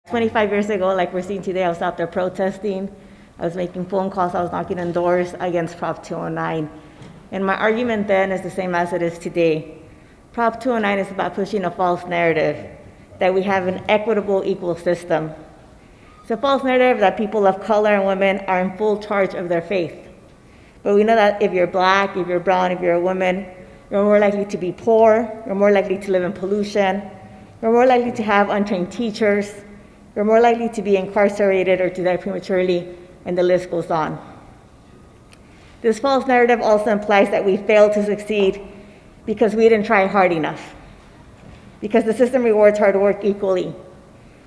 25 years ago, like we're seeing today, I was out there protesting. I was making phone calls. I was knocking on doors against Prop 209. And my argument then is the same as it is today. Prop 209 is about pushing a false narrative that we have an equitable, equal system. It's a false narrative that people of color and women are in full charge of their faith. But we know that if you're black, if you're brown, if you're a woman, you're more likely to be poor, you're more likely to live in pollution, you're more likely to have untrained teachers, you're more likely to be incarcerated or to die prematurely, and the list goes on. This false narrative also implies that we failed to succeed because we didn't try hard enough, because the system rewards hard work equally.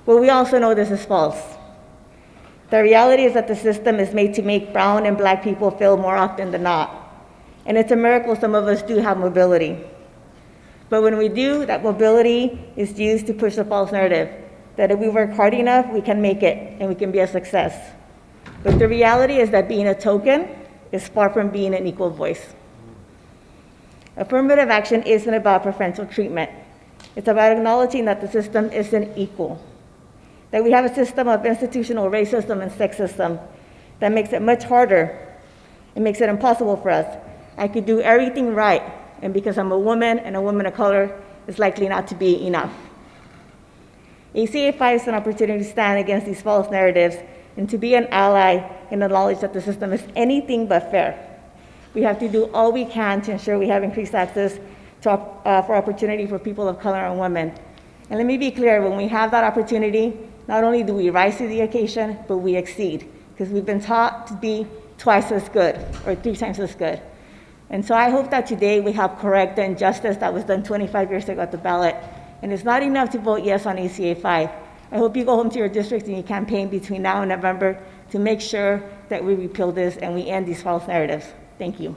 But we also know this is false. The reality is that the system is made to make brown and black people fail more often than not. And it's a miracle some of us do have mobility. But when we do, that mobility is used to push the false narrative that if we work hard enough, we can make it and we can be a success. But the reality is that being a token is far from being an equal voice. Affirmative action isn't about preferential treatment. It's about acknowledging that the system isn't equal, that we have a system of institutional racism and sexism that makes it much harder. It makes it impossible for us. I could do everything right, and because I'm a woman and a woman of color, it's likely not to be enough. ACA 5 is an opportunity to stand against these false narratives and to be an ally in the knowledge that the system is anything but fair. We have to do all we can to ensure we have increased access to, for opportunity for people of color and women. And let me be clear, when we have that opportunity, not only do we rise to the occasion, but we exceed, because we've been taught to be twice as good or 3 times as good. And so I hope that today we help correct the injustice that was done 25 years ago at the ballot. And it's not enough to vote yes on ACA 5. I hope you go home to your districts and you campaign between now and November to make sure that we repeal this and we end these false narratives. Thank you.